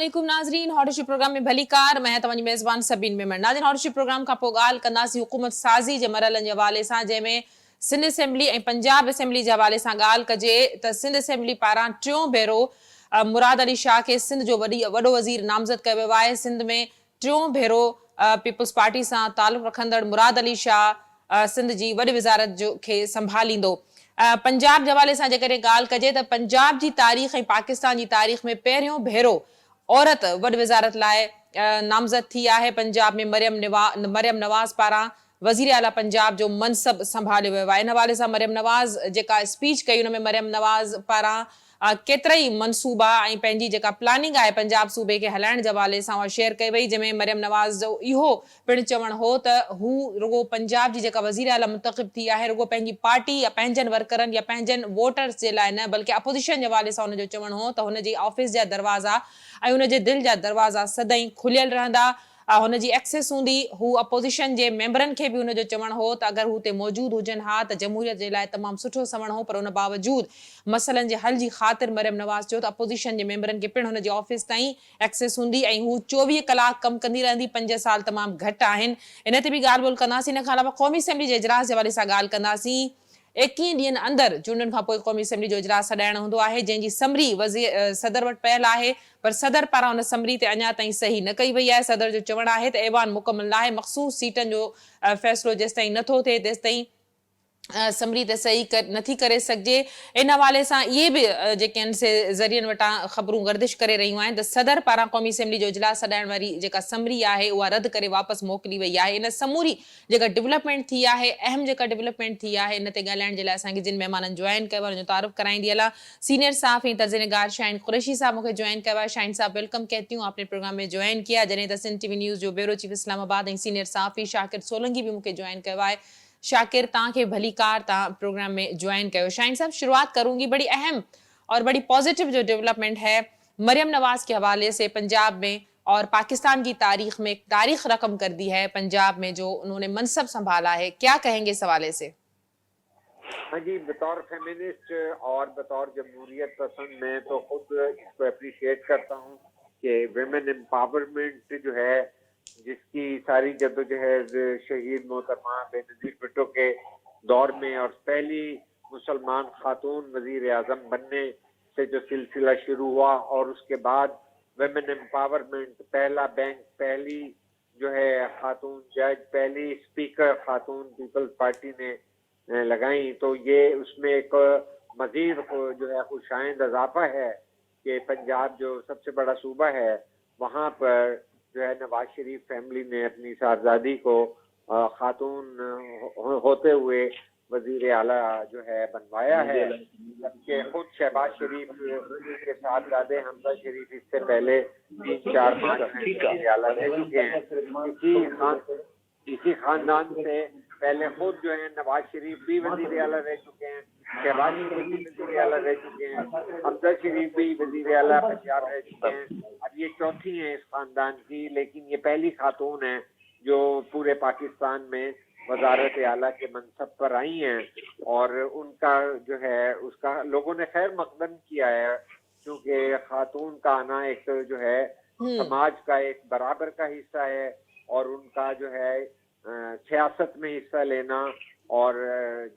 अस्सलामुअलैकुम नाज़रीन, हॉटशिप प्रोग्राम में भली कार मैं तव्हांजी मेज़बान सबीन मेमन। नाज़रीन, हॉटशिप प्रोग्राम का पोइ ॻाल्हि कंदासीं हुकूमत साज़ी जे मरहलनि जे हवाले सां, जंहिंमें सिंध असेंबली ऐं पंजाब असेंबली जे हवाले सां ॻाल्हि कजे त सिंध असेंबली पारां टियों भेरो मुराद अली शाह खे सिंध जो वॾो वज़ीर नामज़द कयो वियो आहे। सिंध में टियों भेरो पीपल्स पार्टी सां तालुक़ रखंदड़ मुराद अली शाह सिंध जी वॾी वज़ारत खे संभालींदो। पंजाब जे हवाले सां जेकॾहिं ॻाल्हि कजे त पंजाब जी तारीख़ ऐं पाकिस्तान जी तारीख़ में पहिरियों भेरो औरत वॾी वज़ारत लाइ नामज़द थी आहे। पंजाब में मरियम नवाज़ पारां वज़ीर आला पंजाब जो मनसब संभालियो वियो आहे। इन हवाले सां मरियम नवाज़ जेका स्पीच कई, उन में मरियम नवाज़ पारां केतिरा ई मनसूबा ऐं पंहिंजी जेका प्लानिंग आहे पंजाब सूबे खे हलाइण जे हवाले सां उहा शेयर कई वई, जंहिंमें मरियम नवाज़ जो इहो पिणु चवणु हो त हू रुगो पंजाब जी जेका वज़ीर आला मुंतख़िब थी आहे रुगो पंहिंजी पार्टी या पंहिंजनि वर्करनि या पंहिंजनि वोटर्स जे लाइ न, बल्कि अपोज़िशन जे हवाले सां हुनजो चवणु हो त हुनजी ऑफिस जा दरवाज़ा ऐं हुनजे दिलि जा दरवाज़ा सदाईं खुलियल रहंदा, हुनजी एक्सेस हूंदी। हू अपोज़िशन जे मेंबरनि खे बि हुनजो चवणु हो त अगरि हू हुते मौजूदु हुजनि हा त जमहूरियत जे लाइ तमामु सुठो सवणो हो। पर हुन बावजूदि मसइलनि जे हल जी ख़ातिर मरियम नवाज़ चयो त अपोज़िशन जे मेंबरनि खे पिणु हुनजी ऑफिस ताईं एक्सेस हूंदी ऐं हू 24 कलाक कमु कंदी रहंदी। 5 साल तमामु घटि आहिनि। इन ते बि ॻाल्हि ॿोल कंदासीं। इन खां अलावा क़ौमी असेंबली जे इजलास जे हवाले सां ॻाल्हि कंदासीं। 21 ॾींहंनि अंदरि चूंडनि खां पोइ क़ौमी असेंबली जो इजलास सॾाइणो हूंदो आहे, जंहिंजी समरी सदर वटि पयल आहे, पर सदर पारां हुन समरी ते अञा ताईं सही न कई वई आहे। सदर जो चवणु आहे त ऐवान मुकमल न आहे, मख़सूस सीटनि जो फ़ैसिलो जेसिताईं नथो थिए तेसिताईं समरी ते सही नथी करे सघिजे। इन हवाले सां इहे बि जेके आहिनि से ज़रियनि वटां ख़बरूं गर्दिश करे रहियूं आहिनि त सदर पारां क़ौमी असेंबली जो इजलास सॾाइण वारी जेका समरी आहे उहा रद्द करे वापसि मोकिली वई आहे। इन समूरी जेका डेवलपमेंट थी आहे, अहम जेका डेवलपमेंट थी आहे, इन ते ॻाल्हाइण जे लाइ असांखे जिन महिमाननि जॉइन कयो आहे उनजो तारुफ़ कराईंदी हलां। सीनियर साफ़ ऐं तर्जुमेगार शाहीन कुरैशी साहब मूंखे जॉइन कयो आहे। शाहीन साहब वेलकम कहती हूँ, आपने प्रोग्राम में ज्वाइन किया। जॾहिं त सिंध टीवी न्यूज़ जो ब्यूरो चीफ इस्लामाबाद ऐं सीनियर साफ़ी शाकिर सोलंकी भी मूंखे ज्वाइन कयो आहे। शाकिर, तव्हांखे भली कार, तव्हां प्रोग्राम में ज्वाइन कयो। शाहीन साहब, शुरुआत करूंगी, बड़ी अहम और बड़ी पॉजिटिव जो डेवलपमेंट है मरियम नवाज के हवाले से पंजाब में और पाकिस्तान की तारीख में तारीख रकम कर दी है पंजाब में जो उन्होंने मनसब संभाला है, क्या कहेंगे इस हवाले से? हाँ जी, बतौर फेमिनिस्ट और बतौर जमहूरियत पसंद मैं तो खुद इसको अप्रिशिएट करता हूँ कि विमेन एम्पावरमेंट जो है, जिसकी सारी जद्दोजहद शहीद मोहतरमा बेनज़ीर भुट्टो के दौर में और पहली मुसलमान खातून वज़ीर आज़म बनने से जो सिलसिला शुरू हुआ और उसके बाद विमेन एम्पावरमेंट, पहला बैंक, पहली जो है खातून जज, पहली स्पीकर खातून पीपल्स पार्टी ने लगाई, तो ये उसमें एक मजीद जो है खुशाइंद इजाफा है कि पंजाब जो सबसे बड़ा सूबा है वहाँ पर जो है नवाज शरीफ फैमिली ने अपनी साहबजादी को खातून होते हुए वजीर आला जो है बनवाया है। जबकि खुद शहबाज शरीफ के साहबजादे हमजा शरीफ इससे पहले 3-4 वजीर आला रह चुके हैं। इसी खानदान से पहले खुद जो है नवाज शरीफ भी वजीर आला रह चुके हैं, शहबाज शरीफ भी वजीर आला रह चुके हैं, हमजा शरीफ भी वजीर आला पंजाब रह चुके हैं। अब ये चौथी है इस खानदान की, लेकिन ये पहली खातून है जो पूरे पाकिस्तान में वजारत आला के मनसब पर आई हैं और उनका जो है उसका लोगों ने खैर मकदम किया है, क्योंकि खातून का आना एक जो है समाज का एक बराबर का हिस्सा है और उनका जो है सियासत में हिस्सा लेना और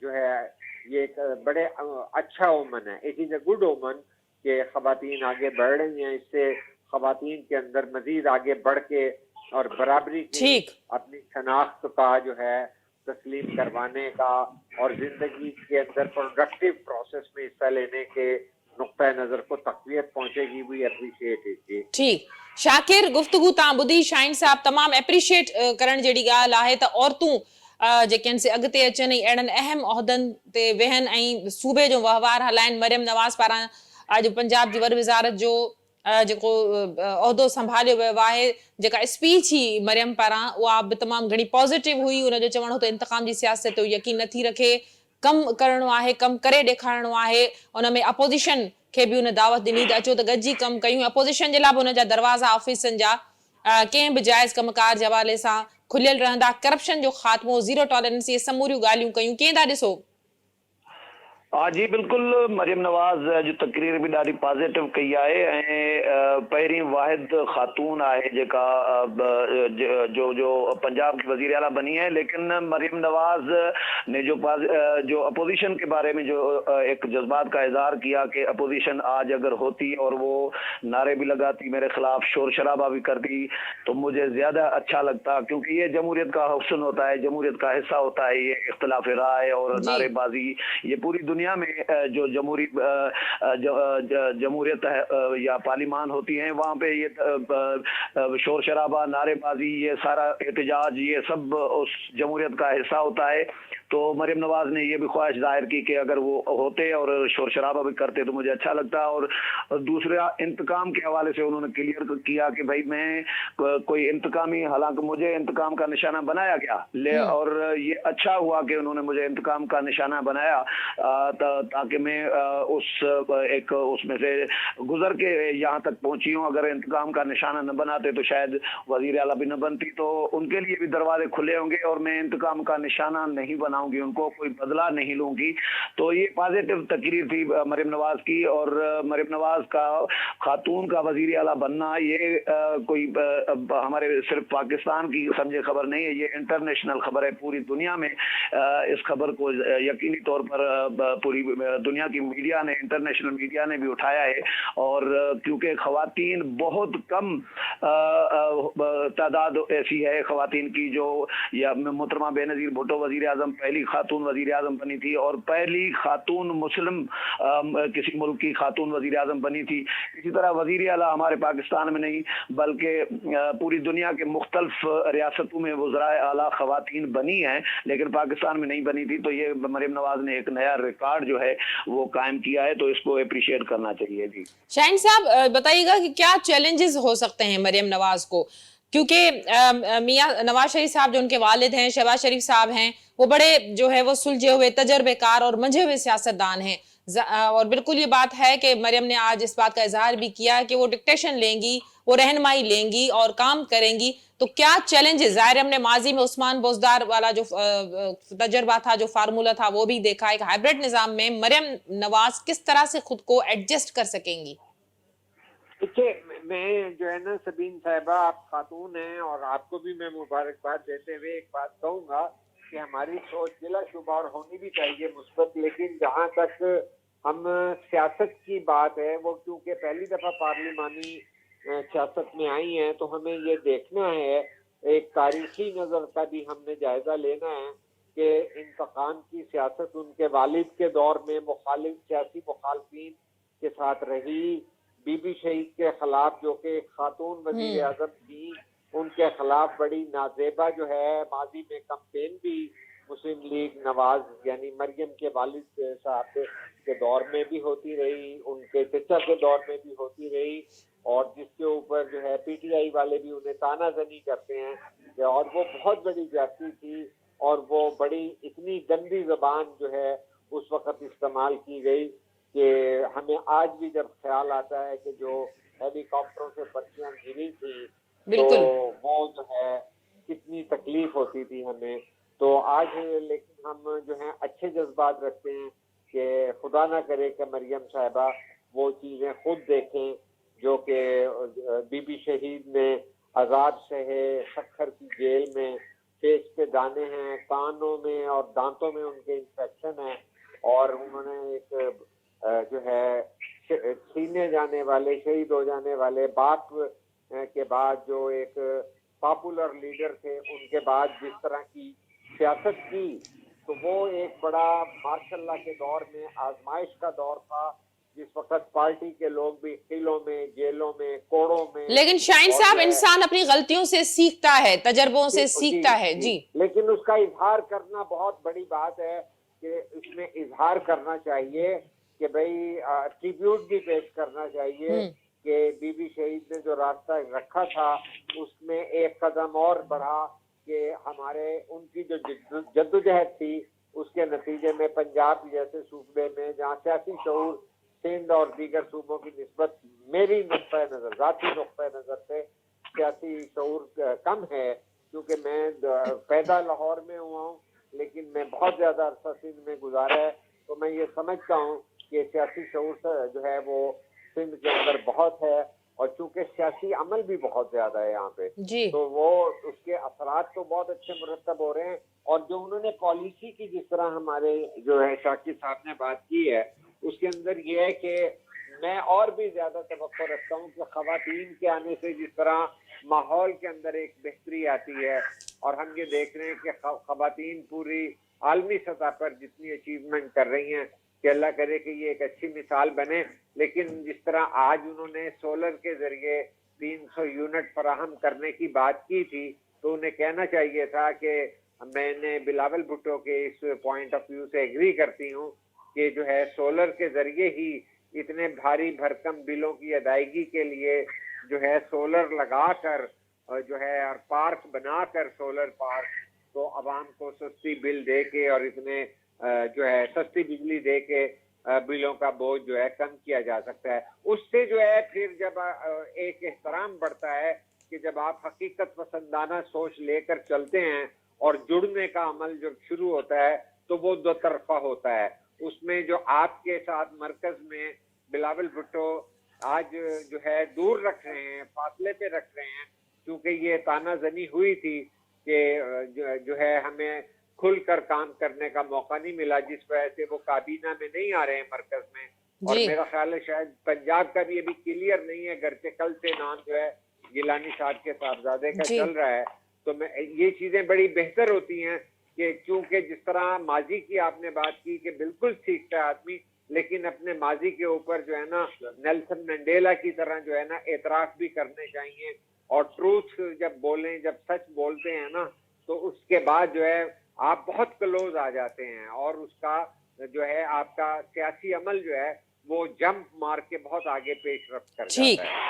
जो है ये एक बड़े अच्छा ओमन है। इट इज़ अ गुड ओमन कि खवातीन आगे बढ़ रही हैं। इससे खवातीन के अंदर मजीद आगे बढ़ के और बराबरी की अपनी शनाख्त का जो है तस्लीम करवाने का और जिंदगी के अंदर प्रोडक्टिव प्रोसेस में हिस्सा लेने के नुक्ता नजर को तक़वियत पहुंचेगी। We appreciate it. ठीक, शाकिर, गुफ्तगू तव्हां ॿुधी शाहीन साहब तमामु एप्रिशिएट करण जहिड़ी ॻाल्हि आहे त औरतूं जेके आहिनि से अॻिते अचनि ऐं अहिड़नि अहम उहिदनि ते वेहनि ऐं सूबे जो वहिंवार हलाइनि। मरियम नवाज़ पारां अॼु पंजाब जी वॾी वज़ारत जो जेको उहिदो संभालियो वियो आहे, जेका स्पीच ही मरियम पारां उहा बि तमामु घणी पॉज़िटिव हुई। उनजो चवणो हो त इंतकाम जी सियासत ते यकीन नथी रखे, कमु करणो आहे, कमु करे ॾेखारणो आहे। उन में अपोज़िशन खे बि उन दावत ॾिनी त अचो त गॾिजी कमु कयूं। अपोज़िशन जे लाइ बि उनजा दरवाज़ा ऑफिसनि जा कंहिं बि जाइज़ कमकार जे हवाले सां खुलियल रहंदा। करप्शन जो ख़ात्मो, ज़ीरो टॉलरेंस, इहे समूरियूं ॻाल्हियूं कयूं। कीअं था ॾिसो? हाँ जी बिल्कुल, मरियम नवाज़ जो तकरीर भी ॾाढी पॉजिटिव कई आहे ऐं पहिरीं वाहिद ख़ातून आहे जेका जो पंजाब की वज़ीर आला बनी है। लेकिन मरियम नवाज़ ने जो अपोजिशन के बारे में जो एक जज्बात का इजहार किया कि अपोजिशन आज अगर होती और वो नारे भी लगाती, मेरे खिलाफ शोर शराबा भी करती, तो मुझे ज़्यादा अच्छा लगता, क्योंकि ये जमहूरियत का हुस्न होता है, जमहूरियत का हिस्सा होता है ये इख्तिलाफ राय और जी। नारेबाजी। ये पूरी दुनिया में जो जमहूरियत है या पार्लिमान होती हैं, वहाँ पे ये शोर शराबा, नारेबाजी, ये सारा एहतजाज, ये सब उस जमहूरियत का हिस्सा होता है। तो मरियम नवाज ने ये भी ख्वाहिश जाहिर की कि अगर वो होते और शोर शराबा भी करते तो मुझे अच्छा लगता। और दूसरा, इंतकाम के हवाले से उन्होंने क्लियर किया कि भाई मैं कोई इंतकामी, हालांकि मुझे इंतकाम का निशाना बनाया गया, और ये अच्छा हुआ कि उन्होंने मुझे इंतकाम का निशाना बनाया, ताकि मैं उसमें से गुजर के यहाँ तक पहुंची हूँ। अगर इंतकाम का निशाना न बनाते तो शायद वजीर आला भी न बनती। तो उनके लिए भी दरवाजे खुले होंगे और मैं इंतकाम का निशाना नहीं बनाऊंगी, उनको कोई बदला नहीं लूंगी। तो ये पॉजिटिव तकरीर थी मरियम नवाज की। और मरियम नवाज का खातून का वजीर आला बनना ये कोई हमारे सिर्फ पाकिस्तान की समझे खबर नहीं है, ये इंटरनेशनल खबर है। पूरी दुनिया में इस खबर को यकीनी तौर पर पूरी दुनिया की मीडिया ने, इंटरनेशनल मीडिया ने भी उठाया है। और क्योंकि खवातीन बहुत कम तादाद ऐसी है खवातीन की जो, या मोहतरमा बेनज़ीर भुट्टो वजीर आजम पहली खातून वजीर आजम बनी थी और पहली खातून मुस्लिम किसी मुल्क की खातून वजीर आजम बनी थी। इसी तरह वजीर आला हमारे पाकिस्तान में नहीं बल्कि पूरी दुनिया के मुख्तलिफ रियासतों में वज़राए आला खवातीन बनी हैं, लेकिन पाकिस्तान में नहीं बनी थी। तो ये मरियम नवाज ने एक नया रिकॉर्ड जो है वो कायम किया है, तो इसको अप्रिशिएट करना चाहिए। जी शाहीन साहब, बताइएगा कि क्या चैलेंजेस हो सकते हैं मरियम नवाज को, क्योंकि मियां नवाज शरीफ साहब जो उनके वालिद हैं, शहबाज शरीफ साहब हैं, वो बड़े जो है वो सुलझे हुए, तजर्बेकार और मंझे हुए सियासतदान हैं। और बिल्कुल ये बात है कि मरियम ने आज इस बात का इजहार भी किया कि वो डिक्टेशन लेंगी, वो रहनुमाई लेंगी और काम करेंगी। तो क्या चैलेंजेस, जाहिर है हमने माजी में उस्मान बोजदार वाला जो तजर्बा था, जो फार्मूला था, वो भी देखा। एक हाइब्रिड निजाम में मरियम नवाज किस तरह से खुद को एडजस्ट कर सकेंगी? देखिए, मैं जो है ना सबीन साहिबा, आप खातून हैं और आपको भी मैं मुबारकबाद देते हुए एक बात कहूँगा कि हमारी सोच बिला शुबा और होनी भी चाहिए मुस्बत। लेकिन जहाँ तक हम सियासत की बात है, वो क्योंकि पहली दफा पार्लिमानी सियासत में आई हैं, तो हमें ये देखना है, एक तारीखी नजर का भी हमने जायजा लेना है कि इंतकाम की सियासत उनके वालिद के दौर में सियासी मुखालफिन के साथ रही। बीबी शहीद के खिलाफ जो कि खातून वजीर आजम थी, उनके खिलाफ बड़ी नाजेबा जो है माजी में कंपेन भी मुस्लिम लीग नवाज यानी मरियम के वालिद साहब के दौर में भी होती रही, उनके चचा के दौर में भी होती रही, और जिसके ऊपर जो है पीटीआई वाले भी उन्हें तानाजनी करते हैं। और वो बहुत बड़ी जाति थी और वो बड़ी इतनी गंदी जबान जो है उस वक्त इस्तेमाल की गई कि हमें आज भी जब ख्याल आता है कि जो हेलीकॉप्टरों से बच्चियां गिरी थी, तो वो जो है कितनी तकलीफ होती थी हमें। तो आज लेकिन हम जो है अच्छे जज्बात रखते हैं कि खुदा ना करे कि मरियम साहिबा वो चीजें खुद देखें जो कि बीबी शहीद ने आजाद सहे, शक्कर की जेल में, फेस पे दाने हैं, कानों में और दांतों में उनके इन्फेक्शन है, और उन्होंने एक जो है छीने जाने वाले, शहीद हो जाने वाले बाप के बाद जो एक पॉपुलर लीडर थे, उनके बाद जिस तरह की सियासत की, तो वो एक बड़ा मार्शल्ला के दौर में आजमाइश का दौर था, जिस वक्त पार्टी के लोग भी किलों में, जेलों में, कोड़ों में। लेकिन शाहीन साहब, इंसान अपनी गलतियों से सीखता है, तजर्बों से सीखता है। जी, लेकिन उसका इजहार करना बहुत बड़ी बात है कि इसमें इजहार करना चाहिए कि भाई ट्रिब्यूट भी पेश करना चाहिए कि बीबी शहीद ने जो रास्ता रखा था उसमें एक कदम और बढ़ा कि हमारे उनकी जो जद्दोजहद थी उसके नतीजे में पंजाब जैसे सूबे में जहाँ सियासी शऊर सिंध और दीगर सूबों की निस्बत, मेरी नुक्ता नजर, जाती नुक्ता नजर से सियासी शऊर कम है, क्योंकि मैं पैदा लाहौर में हुआ हूँ लेकिन मैं बहुत ज्यादा अरसा सिंध में गुजारा है। तो मैं ये समझता हूँ कि सियासी शऊर जो है वो सिंध के अंदर बहुत है, और चूंकि सियासी अमल भी बहुत ज्यादा है यहाँ पे, जी तो वो उसके असरात तो बहुत अच्छे मुरतब हो रहे हैं। और जो उन्होंने पॉलिसी की, जिस तरह हमारे जो है शाकिर साहब ने बात की है, उसके अंदर ये है कि मैं और भी ज्यादा तवक्को रखता हूँ कि खवातीन के आने से जिस तरह माहौल के अंदर एक बेहतरी आती है, और हम ये देख रहे हैं कि खवातीन पूरी आलमी सतह पर जितनी अचीवमेंट कर रही हैं, कि अल्लाह करे कि ये एक अच्छी मिसाल बने। लेकिन जिस तरह आज उन्होंने सोलर के जरिए 300 यूनिट फराहम करने की बात की थी, तो उन्हें कहना चाहिए था कि मैंने बिलावल भुट्टो के इस पॉइंट ऑफ व्यू से एग्री करती हूँ कि जो है सोलर के जरिए ही इतने भारी भरकम बिलों की अदायगी के लिए जो है सोलर लगाकर जो है और पार्क बनाकर सोलर पार्क, तो आवाम को सस्ती बिल दे के और इतने जो है सस्ती बिजली दे के बिलों का बोझ जो है कम किया जा सकता है। उससे जो है फिर जब एक एहतराम बढ़ता है कि जब आप हकीकत पसंदाना सोच लेकर चलते हैं और जुड़ने का अमल जब शुरू होता है, तो वो दो तरफा होता है। उसमें जो आपके साथ मरकज में बिलावल भुट्टो आज जो है दूर रख रहे हैं, फासले पे रख रहे हैं, क्योंकि ये तानाजनी हुई थी कि जो है हमें खुलकर काम करने का मौका नहीं मिला, जिस वजह से वो काबीना में नहीं आ रहे हैं मरकज में। और मेरा ख्याल है शायद पंजाब का भी अभी क्लियर नहीं है, घर के कल से नाम जो है गिलानी साहब के साहबजादे का चल रहा है। तो मैं ये चीजें बड़ी बेहतर होती हैं कि क्योंकि जिस तरह माजी की आपने बात की कि बिल्कुल सीखता है आदमी, लेकिन अपने माजी के ऊपर जो है ना नेल्सन मंडेला की तरह जो है ना एतराफ भी करने चाहिए, और ट्रूथ जब बोलें, जब सच बोलते हैं ना, तो उसके बाद जो है आप बहुत क्लोज आ जाते हैं, और उसका जो है आपका सियासी अमल जो है वो जंप मार के बहुत आगे पेशरफ्त कर जाता है।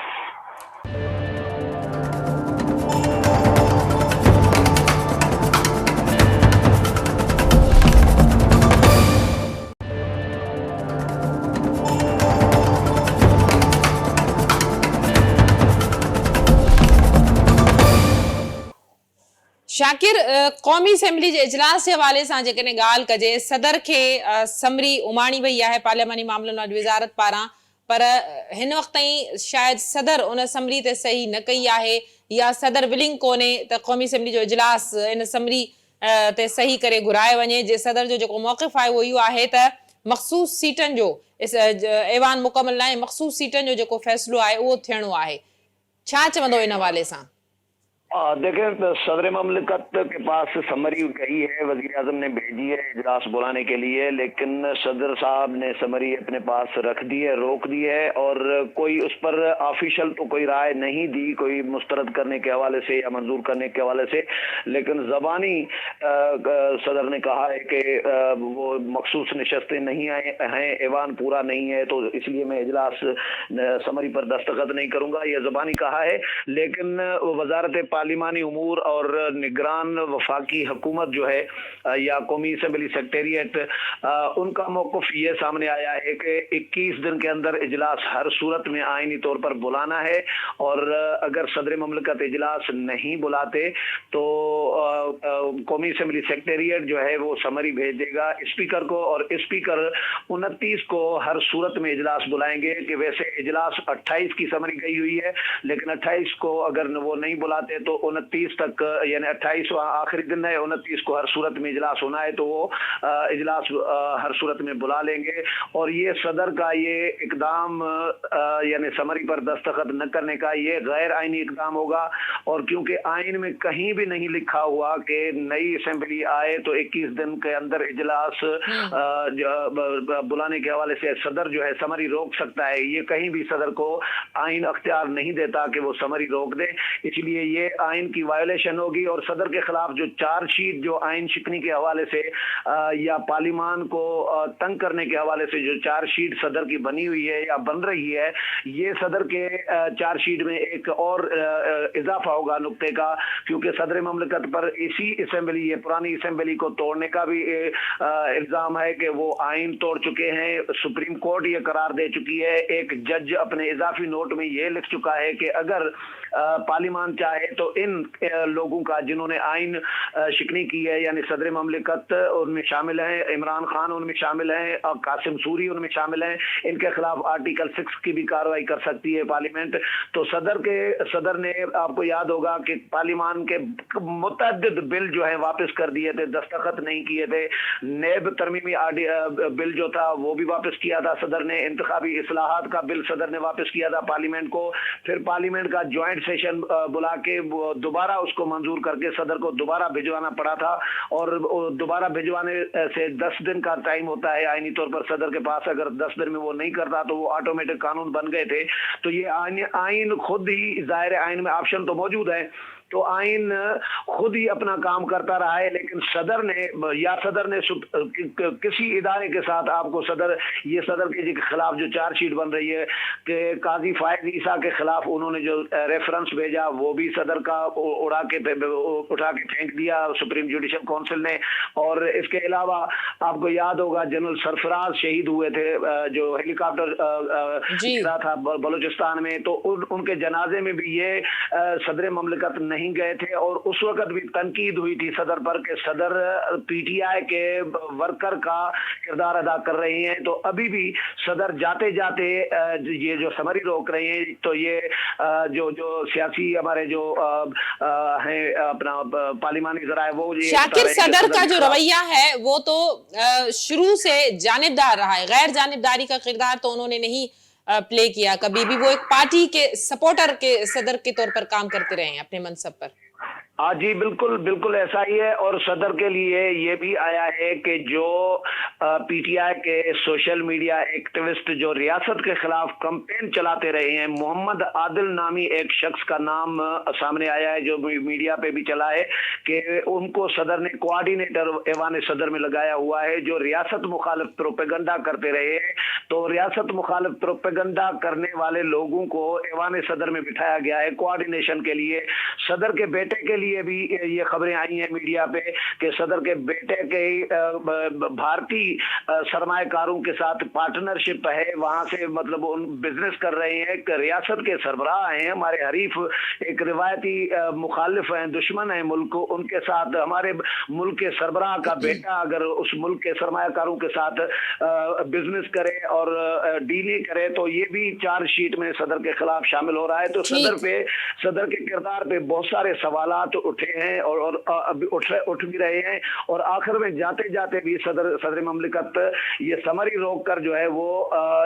शाकिर, क़ौमी असेंबली जे इजलास जे हवाले सां जेकॾहिं ॻाल्हि कजे, सदर खे समरी उमाणी वई आहे पार्लियामानी मामलनि वज़ारत पारां, पर हिन वक़्त ताईं शायदि सदर उन समरी ते सही न कई आहे, या सदर विलिंग कोन्हे त क़ौमी असेंबली जो इजलास इन समरी ते सही करे घुराए वञे। जे सदर जो जेको मौक़िफ़ आहे उहो इहो आहे त मख़सूस सीटनि जो ऐवान मुकमल न आहे, मख़सूस सीटनि जो जेको फ़ैसिलो आहे उहो थियणो आहे। छा चवंदो इन हवाले सां? देखें, सदर ममलिकत के पास समरी गई है, वजीर आजम ने भेजी है इजलास बुलाने के लिए, लेकिन सदर साहब ने समरी अपने पास रख दी है, रोक दी है, और कोई उस पर ऑफिशियल तो कोई राय नहीं दी, कोई मुस्तरद करने के हवाले से या मंजूर करने के हवाले से। लेकिन ज़बानी सदर ने कहा है कि वो मखसूस नशस्तें नहीं आए हैं, ऐवान पूरा नहीं है, तो इसलिए मैं इजलास समरी पर दस्तखत नहीं करूंगा, ये ज़बानी कहा है। लेकिन वजारत पार्लिमानी उमूर और निगरान वफाकी हुकूमत जो है या कौमी असेंबली सेक्रेटेरिएट, उनका मौक़िफ़ ये सामने आया है कि 21 दिन के अंदर इजलास हर सूरत में आइनी तौर पर बुलाना है, और अगर सदर ममलिकत इजलास नहीं बुलाते तो कौमी असेंबली सेक्रेटेरिएट जो है वो समरी भेज देगा स्पीकर को, और स्पीकर 29 को हर सूरत में इजलास बुलाएंगे। कि वैसे इजलास 28 की समरी गई हुई है, लेकिन 28 को अगर वो नहीं बुलाते तो 29 तक, यानी 28 आखिरी दिन है, 29 को हर सूरत में इजलास होना है, तो वो इजलास हर सूरत में बुला लेंगे। और ये सदर का ये इकदाम, यानी समरी पर दस्तखत न करने का, ये गैर आइनी इकदाम होगा। और क्योंकि आइन में कहीं भी नहीं लिखा हुआ कि नई असेंबली आए तो 21 दिन के अंदर इजलास बुलाने के हवाले से सदर जो है समरी रोक सकता है, ये कहीं भी सदर को आइन अख्तियार नहीं देता कि वो समरी रोक दे, इसलिए ये आइन की वायोलेशन होगी। और सदर के खिलाफ जो चार्जशीट जो आइन शिकनी के हवाले से या पार्लिमान को तंग करने के हवाले से जो चार्जशीट सदर की बनी हुई है या बन रही है, ये सदर के चार्जशीट में एक और इजाफा होगा नुक्ते का, क्योंकि सदर ममलिकत पर इसी असेंबली, ये पुरानी असेंबली को तोड़ने का भी इल्जाम है कि वो आइन तोड़ चुके हैं। सुप्रीम कोर्ट ये करार दे चुकी है, एक जज अपने इजाफी नोट में ये लिख चुका है कि अगर पार्लिमान चाहे तो इन लोगों का जिन्होंने आइन शिकनी की है, यानी सदर ममलिकत उनमें शामिल हैं, इमरान खान उनमें शामिल हैं और कासिम सूरी उनमें शामिल हैं, इनके खिलाफ आर्टिकल 6 की भी कार्रवाई कर सकती है पार्लियामेंट। तो सदर ने, आपको याद होगा कि पार्लियामान के मुतअद्दिद बिल जो है वापस कर दिए थे, दस्तखत नहीं किए थे। नैब तरमीमी बिल जो था वो भी वापस किया था सदर ने। इंतखाबी इस्लाहात का बिल सदर ने वापस किया था पार्लियामेंट को। फिर पार्लियामेंट का ज्वाइंट सेशन बुला के दोबारा उसको मंजूर करके सदर को दोबारा भिजवाना पड़ा था, और दोबारा भिजवाने से 10 दिन का टाइम होता है आईनी तौर पर सदर के पास। अगर 10 दिन में वो नहीं करता तो वो ऑटोमेटिक कानून बन गए थे। तो ये आइन खुद ही, जाहिर आइन में ऑप्शन तो मौजूद है, तो आइन खुद ही अपना काम करता रहा है, लेकिन सदर ने किसी इदारे के साथ, आपको सदर के खिलाफ जो चार्जशीट बन रही है कि काजी फायद ईसा के खिलाफ उन्होंने जो रेफरेंस भेजा वो भी सदर का उठा के फेंक दिया सुप्रीम जुडिशल काउंसिल ने। और इसके अलावा आपको याद होगा जनरल सरफराज शहीद हुए थे जो हेलीकॉप्टर गिरा था बलूचिस्तान में, तो उनके जनाजे में भी ये सदर ममलिकत नहीं गए थे। और उस वक्त भी तनकीद हुई थी सदर पर कि सदर पीटीआई के वर्कर का किरदार अदा कर रहे हैं। तो अभी भी सदर जाते जाते ये जो समरी रोक रहे हैं, तो ये जो सियासी हमारे जो हैं अपना पार्लिमानी जराए, वो ये शाकिर सदर का जो रवैया है वो तो शुरू से जानिबदार रहा है, गैर जानिबदारी का किरदार तो उन्होंने नहीं प्ले किया कभी भी। वो एक पार्टी के सपोर्टर के सदर के तौर पर काम करते रहे हैं अपने मनसब पर। हाँ जी, बिल्कुल ऐसा ही है। और सदर के लिए ये भी आया है कि जो पीटीआई के सोशल मीडिया एक्टिविस्ट जो रियासत के खिलाफ कैंपेन चलाते रहे हैं, मोहम्मद आदिल नामी एक शख्स का नाम सामने आया है जो मीडिया पे भी चला है कि उनको सदर ने कोऑर्डिनेटर ऐवान सदर में लगाया हुआ है, जो रियासत मुखालिफ प्रोपेगेंडा करते रहे हैं। तो रियासत मुखालिफ प्रोपेगेंडा करने वाले लोगों को ऐवान सदर में बिठाया गया है कोऑर्डिनेशन के लिए। सदर के बेटे के लिए भी ये खबरें आई हैं मीडिया पे कि सदर के बेटे के भारतीय सरमाएकारों के साथ पार्टनरशिप है, वहां से मतलब उन बिजनेस कर रहे हैं। रियासत के सरबराह हैं, हमारे हरीफ एक रिवायती मुखालिफ हैं, दुश्मन है मुल्क को, उनके साथ हमारे मुल्क के सरबराह का बेटा अगर उस मुल्क के सरमायाकारों के साथ बिजनेस करे और डीलिंग करे, तो ये भी चार्जशीट में सदर के खिलाफ शामिल हो रहा है। तो सदर के किरदार पे बहुत सारे सवालात उठे हैं और अभी उठ भी रहे हैं। और आखिर में जाते जाते भी सदर ममलिकत ये समरी रोक कर जो है वो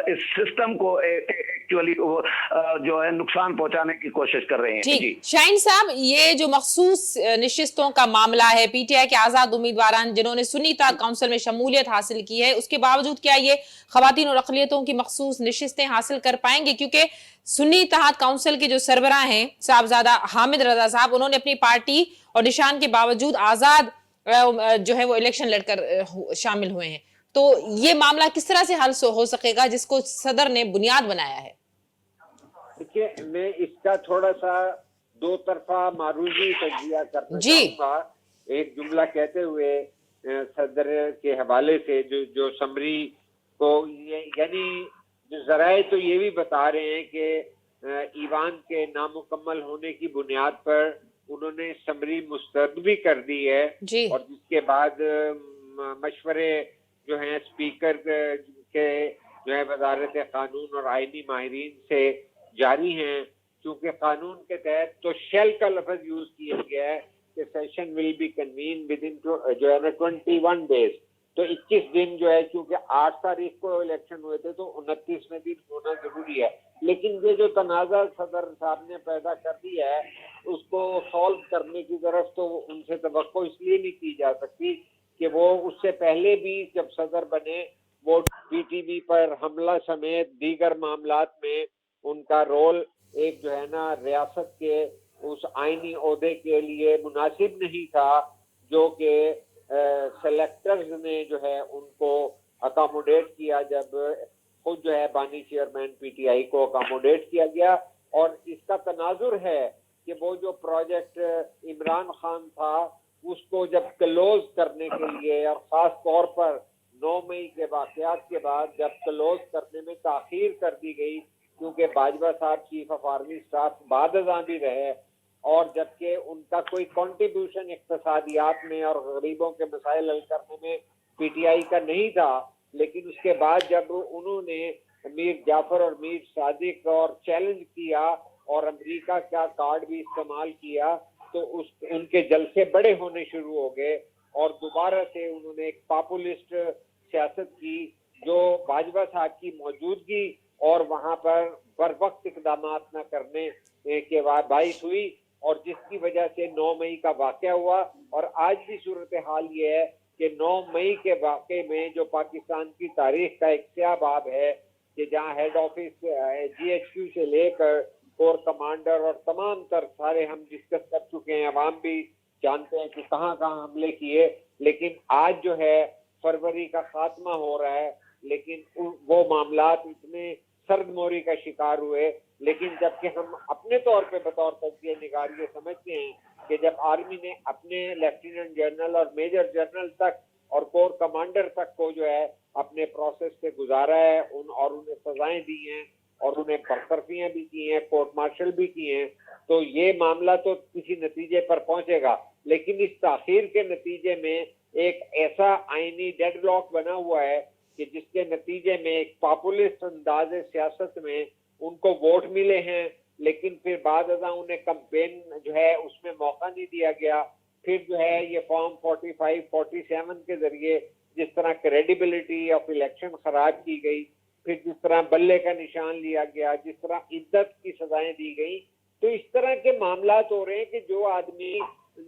इस सिस्टम को एक्चुअली जो है नुकसान पहुंचाने की कोशिश कर रहे हैं। ठीक, शाहीन साहब, ये जो मखसूस निशिस्तों का मामला है, पीटीआई के आजाद उम्मीदवार जिन्होंने सुन्नी इत्तेहाद काउंसिल में शमूलियत हासिल की है, उसके बावजूद क्या ये खवातीन और अक़लियतों की मखसूस निशिस्तें हासिल कर पाएंगे? क्योंकि सुन्नी इत्तेहाद काउंसिल के जो सरबराह हैं साहबजादा हामिद रजा साहब, उन्होंने अपनी पार्टी और निशान के बावजूद आजाद जो है वो इलेक्शन लड़कर शामिल हुए हैं। तो ये मामला किस तरह से हल हो सकेगा जिसको सदर ने बुनियाद बनाया है? देखिए, मैं इसका थोड़ा सा दो तरफा मारूजी तजिया करना चाहूंगा। एक जुमला कहते हुए सदर के हवाले से जो समरी को यानी जो जराए तो ये भी बता रहे हैं कि ईवान के नामुकम्मल होने की बुनियाद पर उन्होंने समरी मुस्तरद भी कर दी है, और जिसके बाद मशवरे जो हैं स्पीकर के जो है वजारत कानून और आईनी माहिरीन से जारी हैं। क्योंकि कानून के तहत तो शेल का लफ्ज यूज किया गया है कि session will be convene with in जो है 21 डेज, तो 21 दिन जो है, क्योंकि 8 तारीख को इलेक्शन हुए थे तो 29वें दिन होना जरूरी है। लेकिन ये जो तनाज़ा सदर साहब ने पैदा कर दिया है उसको सॉल्व करने की तरफ तो उनसे तवक्को इसलिए नहीं की जा सकती कि वो उससे पहले भी जब सदर बने वो पीटीवी पर हमला समेत दीगर मामलात में उनका रोल एक जो है ना रियासत के उस आईनी ओहदे के लिए मुनासिब नहीं था, जो कि सेलेक्टर्स ने जो है उनको अकोमोडेट किया, जब खुद जो है बानी चेयरमैन पीटीआई को अकोमोडेट किया गया। और इसका तनाजुर है कि वो जो प्रोजेक्ट इमरान खान था उसको जब क्लोज करने के लिए, और ख़ास तौर पर 9 मई के वाक़यात के बाद जब क्लोज करने में ताख़ीर कर दी गई, क्योंकि बाजवा साहब चीफ ऑफ आर्मी स्टाफ बाद भी रहे और जबकि उनका कोई कंट्रीब्यूशन इक्तिसादियात में और गरीबों के मसाइल हल करने में पीटीआई का नहीं था। लेकिन उसके बाद जब उन्होंने मीर जाफर और मीर सादिक और चैलेंज किया और अमेरिका का कार्ड भी इस्तेमाल किया, तो उनके जलसे बड़े होने शुरू हो गए और दोबारा से उन्होंने एक पॉपुलिस्ट सियासत की, जो भाजपा साहब की मौजूदगी और वहां पर बर वक्त इकदाम न करने के बाइस हुई, और जिसकी वजह से 9 मई का वाकया हुआ। और आज भी सूरत हाल ये है कि 9 मई के वाकये में जो पाकिस्तान की तारीख का एक स्याह बाब है कि जहां हेड ऑफिस GHQ से लेकर कोर कमांडर और तमाम तर सारे हम डिस्कस कर चुके हैं, अवाम भी जानते हैं कि कहां कहां हमले किए। लेकिन आज जो है फरवरी का खात्मा हो रहा है, लेकिन वो मामलात इतने सर्दमोरी का शिकार हुए। लेकिन जबकि हम अपने तौर पे बतौर तजज़िया निगार ये समझते हैं कि जब आर्मी ने अपने लेफ्टिनेंट जनरल और मेजर जनरल तक और कोर कमांडर तक को जो है अपने प्रोसेस से गुजारा है उन्हें सजाएं दी हैं और उन्हें बरतरफियां भी की हैं, कोर्ट मार्शल भी किए हैं, तो ये मामला तो किसी नतीजे पर पहुंचेगा। लेकिन इस ताखीर के नतीजे में एक ऐसा आईनी डेडलॉक बना हुआ है कि जिसके नतीजे में एक पॉपुलिस्ट अंदाज सियासत में उनको वोट मिले हैं, लेकिन फिर बाद उन्हें कैंपेन जो है उसमें मौका नहीं दिया गया। फिर जो है ये फॉर्म 45, 47 के जरिए जिस तरह क्रेडिबिलिटी ऑफ इलेक्शन खराब की गई, फिर जिस तरह बल्ले का निशान लिया गया, जिस तरह इज्जत की सजाएं दी गई, तो इस तरह के मामला हो रहे हैं कि जो आदमी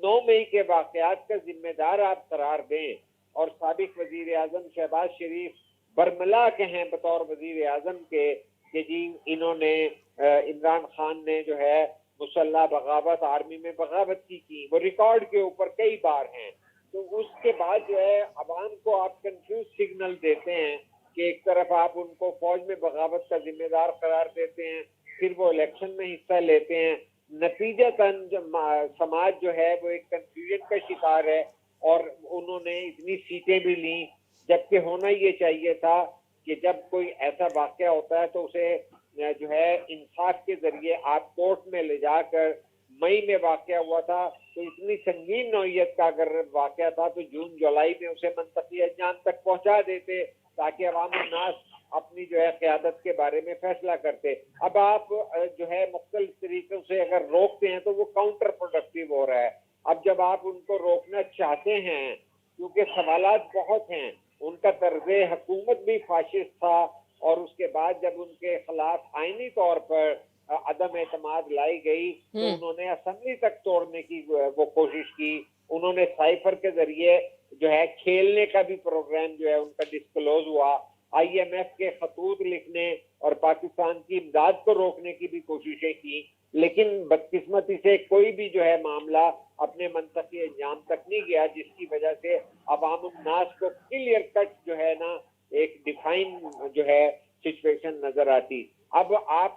9 मई के वाकयात का जिम्मेदार आप करार दें और साबिक वजीर आजम शहबाज शरीफ बरमला के हैं बतौर वजीर आजम के कि जी इन्होंने इमरान खान ने जो है मुसल्ला बगावत, आर्मी में बगावत की, वो रिकॉर्ड के ऊपर कई बार हैं। तो उसके बाद जो है अवाम को आप कंफ्यूज सिग्नल देते हैं कि एक तरफ आप उनको फौज में बगावत का जिम्मेदार करार देते हैं, फिर वो इलेक्शन में हिस्सा लेते हैं। नतीजतन समाज जो है वो एक कंफ्यूजन का शिकार है और उन्होंने इतनी सीटें भी ली, जबकि होना ये चाहिए था कि जब कोई ऐसा वाकया होता है तो उसे जो है इंसाफ के जरिए आप कोर्ट में ले जाकर, मई में वाकया हुआ था तो इतनी संगीन नौयत का अगर वाकया था तो जून जुलाई में उसे मंतकी अंजाम तक पहुंचा देते ताकि अवाम नास अपनी जो है क़यादत के बारे में फैसला करते। अब आप जो है मुख्तलिफ तरीकों से अगर रोकते हैं तो वो काउंटर प्रोडक्टिव हो रहा है। अब जब आप उनको रोकना चाहते हैं, क्योंकि सवालात बहुत हैं, उनका तर्ज़े हुकूमत भी फाशिस्ट था और उसके बाद जब उनके खिलाफ आईनी तौर पर अदम एतमाद लाई गई तो उन्होंने असेंबली तक तोड़ने की वो कोशिश की। उन्होंने साइफर के जरिए जो है खेलने का भी प्रोग्राम जो है उनका डिस्क्लोज हुआ। IMF के खतूत लिखने और पाकिस्तान की इमदाद को रोकने की भी कोशिशें की, लेकिन बदकिस्मती से कोई भी जो है मामला अपने मंतकी अंजाम तक नहीं गया, जिसकी वजह से अवाम नास को क्लियर कट जो है ना एक डिफाइन जो है सिचुएशन नजर आती। अब आप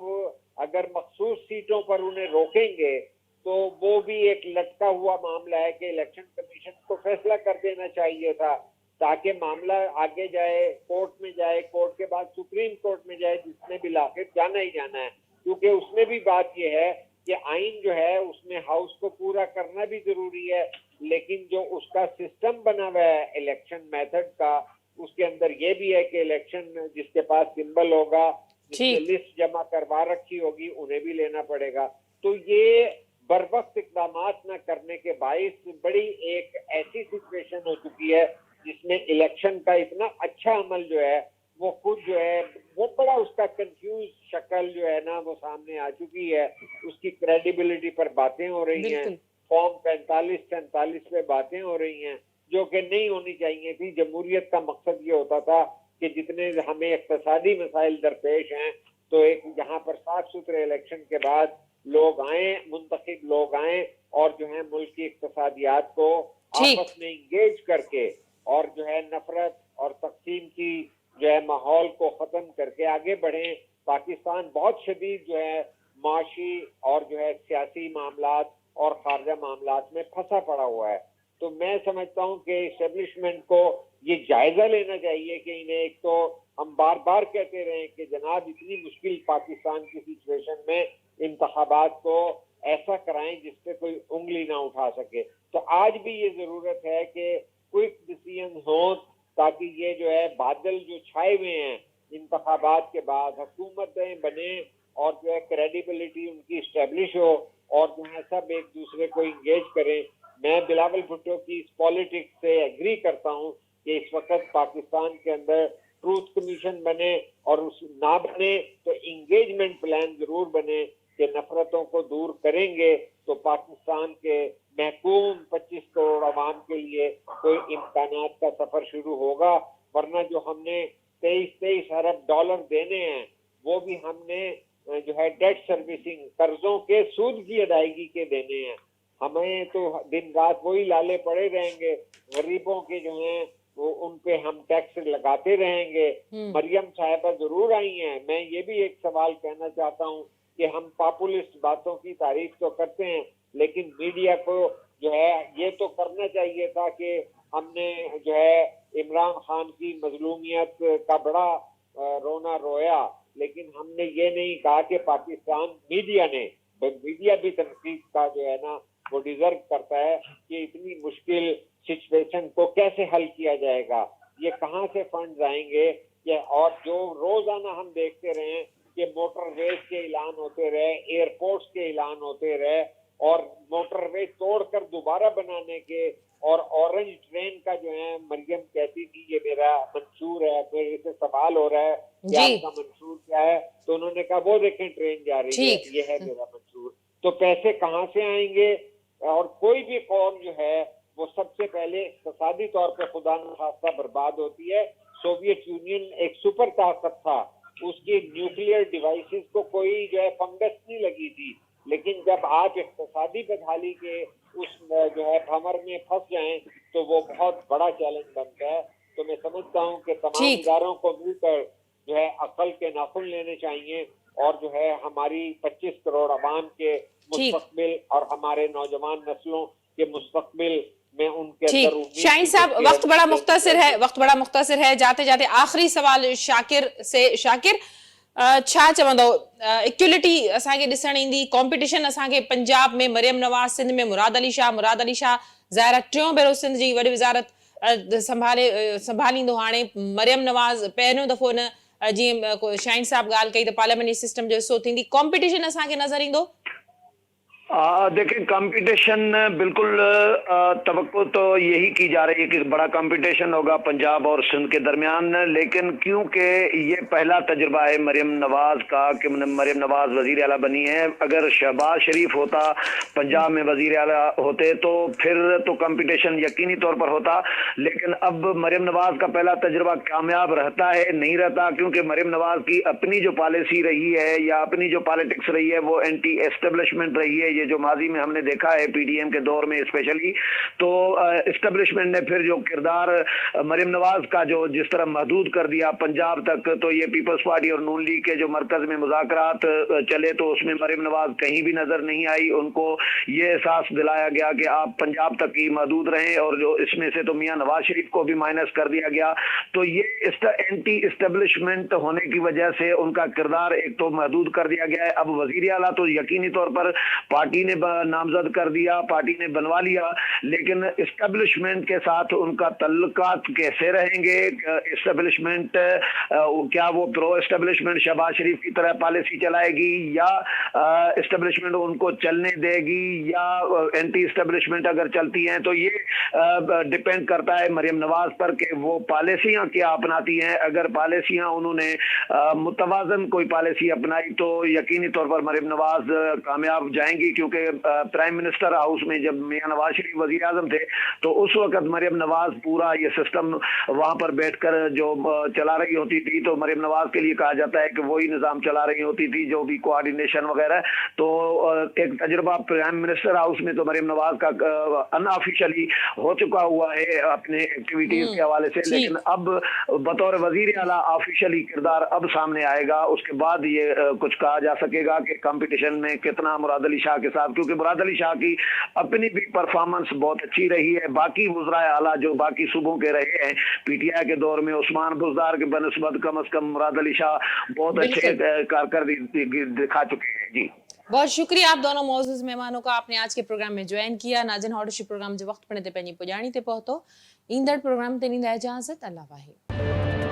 अगर मखसूस सीटों पर उन्हें रोकेंगे तो वो भी एक लटका हुआ मामला है कि इलेक्शन कमीशन को फैसला कर देना चाहिए था ताकि मामला आगे जाए, कोर्ट में जाए, कोर्ट के बाद सुप्रीम कोर्ट में जाए, जिसमें भी आखिर जाना ही जाना है। क्योंकि उसमें भी बात यह है कि आइन जो है उसमें हाउस को पूरा करना भी जरूरी है, लेकिन जो उसका सिस्टम बना हुआ है इलेक्शन मेथड का, उसके अंदर ये भी है कि इलेक्शन जिसके पास सिंबल होगा, जिसने लिस्ट जमा करवा रखी होगी, उन्हें भी लेना पड़ेगा। तो ये बर वक्त इकदाम न करने के बाइस बड़ी एक ऐसी सिचुएशन हो चुकी है जिसमें इलेक्शन का इतना अच्छा अमल जो है वो खुद जो है वो बड़ा उसका कंफ्यूज शक्ल जो है ना वो सामने आ चुकी है। उसकी क्रेडिबिलिटी पर बातें हो रही हैं, फॉर्म 45-47 पे बातें हो रही हैं जो कि नहीं होनी चाहिए थी। जमहूरियत का मकसद ये होता था कि जितने हमें इक्तिसादी मसाइल दरपेश हैं तो एक यहाँ पर साफ सुथरे इलेक्शन के बाद लोग आए, मुंतखब लोग आए और जो है मुल्क की इक्तिसादियात को आपस में इंगेज करके और जो है नफरत और तकसीम की जो है माहौल को खत्म करके आगे बढ़े। पाकिस्तान बहुत शदीद जो है माशी और जो है सियासी मामलात और खारजा मामलात में फंसा पड़ा हुआ है। तो मैं समझता हूँ कि इस्टेब्लिशमेंट को ये जायजा लेना चाहिए कि इन्हें, एक तो हम बार बार कहते रहे कि जनाब इतनी मुश्किल पाकिस्तान की सिचुएशन में इंतखाबात को ऐसा कराएं जिसपे कोई उंगली ना उठा सके। तो आज भी ये जरूरत है कि क्विक डिसीजन हो, ताकि ये जो है बादल जो छाए हुए हैं इंतखाबात के बाद, हुकूमतें बने और जो है क्रेडिबिलिटी उनकी स्टैब्लिश हो और जो है सब एक दूसरे को इंगेज करें। मैं बिलावल भुट्टो की इस पॉलिटिक्स से एग्री करता हूँ कि इस वक्त पाकिस्तान के अंदर ट्रूथ कमीशन बने, और उस ना बने तो इंगेजमेंट प्लान जरूर बने कि नफरतों को दूर करेंगे तो पाकिस्तान के महकूम 25 करोड़ आवाम के लिए कोई इम्कानात का सफर शुरू होगा। वरना जो हमने 23 अरब डॉलर देने हैं वो भी हमने जो है डेट सर्विसिंग, कर्जों के सूद की अदायगी के देने हैं। हमें तो दिन रात वही लाले पड़े रहेंगे, गरीबों के जो हैं वो उन पे हम टैक्स लगाते रहेंगे। मरियम साहिबा जरूर आई हैं। मैं ये भी एक सवाल कहना चाहता हूँ कि हम पॉपुलिस्ट बातों की तारीफ तो करते हैं, लेकिन मीडिया को जो है ये तो करना चाहिए था कि हमने जो है इमरान खान की मजलूमियत का बड़ा रोना रोया, लेकिन हमने ये नहीं कहा कि पाकिस्तान मीडिया भी तनकीद का जो है ना वो डिजर्व करता है कि इतनी मुश्किल सिचुएशन को कैसे हल किया जाएगा, ये कहाँ से फंड्स आएंगे। ये और जो रोजाना हम देखते रहे कि मोटरवेज के ऐलान होते रहे, एयरपोर्ट्स के ऐलान होते रहे, और मोटरवे तोड़कर दोबारा बनाने के, और ऑरेंज ट्रेन का जो है मरियम कहती थी ये मेरा मंशूर है, मेरे से सवाल हो रहा है कि आपका मंशूर क्या है, तो उन्होंने कहा वो देखें ट्रेन जा रही है, ये है मेरा मंशूर। तो पैसे कहाँ से आएंगे? और कोई भी कौम जो है वो सबसे पहले इक़्तिसादी तौर पे खुदा न खास्ता बर्बाद होती है। सोवियत यूनियन एक सुपर ताकत था, उसकी न्यूक्लियर डिवाइसेस को कोई जो है फंगस नहीं लगी थी, लेकिन जब आप इक़्तिसादी बदहाली के उस जो है भंवर में फंस जाएं तो वो बहुत बड़ा चैलेंज बनता है। तो मैं समझता हूँ कि तमाम इदारों को मिलकर जो है अकल के नाखून लेने चाहिए और जो है हमारी 25 करोड़ आवाम के मुस्तकबिल और हमारे नौजवान नस्लों के मुस्तकबिल में उनके अंदर उम्मीद। शाहीन साहब, वक्त बड़ा मुख्तसर है, जाते जाते आखिरी सवाल शाकिर से। शाकिर, छा चवंदो, इक्वलिटी असांखे ॾिसण ईंदी, कॉम्पिटिशन असांखे पंजाब में मरियम नवाज़, सिंध में मुराद अली शाह ज़ाहिर आहे टियों भेरो सिंध जी वॾी वज़ारत संभालींदो। हाणे मरियम नवाज़ पहिरियों दफ़ो न, जीअं शाहीन साहब ॻाल्हि कई त पार्लियामेंट्री सिस्टम जो हिसो थींदी, कॉम्पिटिशन असांखे नज़र ईंदो? देखिए, कंपटीशन बिल्कुल तवक्को तो यही की जा रही है कि बड़ा कंपटीशन होगा पंजाब और सिंध के दरमियान, लेकिन क्योंकि ये पहला तजुर्बा है मरियम नवाज का कि मरियम नवाज वजीर आला बनी है। अगर शहबाज शरीफ होता, पंजाब में वजीर आला होते तो फिर तो कंपटीशन यकीनी तौर पर होता, लेकिन अब मरियम नवाज का पहला तजुर्बा कामयाब रहता है नहीं रहता, क्योंकि मरियम नवाज की अपनी जो पॉलिसी रही है या अपनी जो पॉलिटिक्स रही है वो एंटी एस्टेब्लिशमेंट रही है। ये जो माजी में हमने देखा है पीडीएम के दौर में स्पेशली, तो एस्टेब्लिशमेंट ने फिर जो किरदार मरियम नवाज का जो जिस तरह महदूद कर दिया पंजाब तक, तो ये पीपल्स पार्टी और नून लीग के जो मरकज में मुज़ाकरात चले तो उसमें मरियम नवाज कहीं भी नजर नहीं आई। उनको ये एहसास दिलाया गया कि आप पंजाब तक ही महदूद रहें, और जो इसमें से तो मियां नवाज शरीफ को भी माइनस कर दिया गया। तो ये एंटी एस्टेब्लिशमेंट होने की वजह से उनका किरदार एक तो महदूद कर दिया गया है। अब वजीर आला तो यकीनी तौर पर पार्टी ने नामजद कर दिया, पार्टी ने बनवा लिया, लेकिन एस्टेब्लिशमेंट के साथ उनका तल्लुकात कैसे रहेंगे? एस्टेब्लिशमेंट क्या वो प्रो एस्टेब्लिशमेंट शहबाज शरीफ की तरह पॉलिसी चलाएगी, या एस्टेब्लिशमेंट उनको चलने देगी, या एंटी एस्टेब्लिशमेंट अगर चलती हैं तो ये डिपेंड करता है मरियम नवाज पर कि वो पॉलिसियां क्या अपनाती हैं। अगर पॉलिसियां उन्होंने मुतवाजन कोई पॉलिसी अपनाई तो यकीनी तौर पर मरियम नवाज कामयाब जाएंगी, क्योंकि प्राइम मिनिस्टर हाउस में जब मियां नवाज शरीफ वजीर आजम थे तो उस वक्त मरियम नवाज पूरा ये सिस्टम वहां पर बैठकर जो चला रही होती थी, तो मरियम नवाज के लिए कहा जाता है कि वही निजाम चला रही होती थी, जो भी कोऑर्डिनेशन वगैरह। तो एक तजुर्बा प्राइम मिनिस्टर हाउस में तो मरियम नवाज का अनऑफिशियली हो चुका हुआ है अपने एक्टिविटीज के हवाले से, लेकिन अब बतौर वजीर आला ऑफिशियली किरदार अब सामने आएगा। उसके बाद ये कुछ कहा जा सकेगा कि कंपटीशन में कितना मुराद अली शाह के साथ, क्योंकि मुराद अली शाह की अपनी भी परफॉर्मेंस बहुत अच्छी रही है। बाकी वज़राए आला जो बाकी सूबों के रहे हैं पीटीआई के दौर में, उस्मान बुज़दार के बनस्बत कम अज कम मुराद अली शाह बहुत अच्छे कारकर्दगी दिखा चुके हैं। जी बहुत शुक्रिया आप दोनों मौजूद मेहमानों का, आपने आज के प्रोग्राम में ज्वाइन किया। नाज़रीन हॉट प्रोग्राम जो वक्त पड़े ते पंहिंजी पुॼाणी ते पहुतो। ईंदड़ प्रोग्राम ते ॾींदा इजाज़त। अल्लाह वाहिद।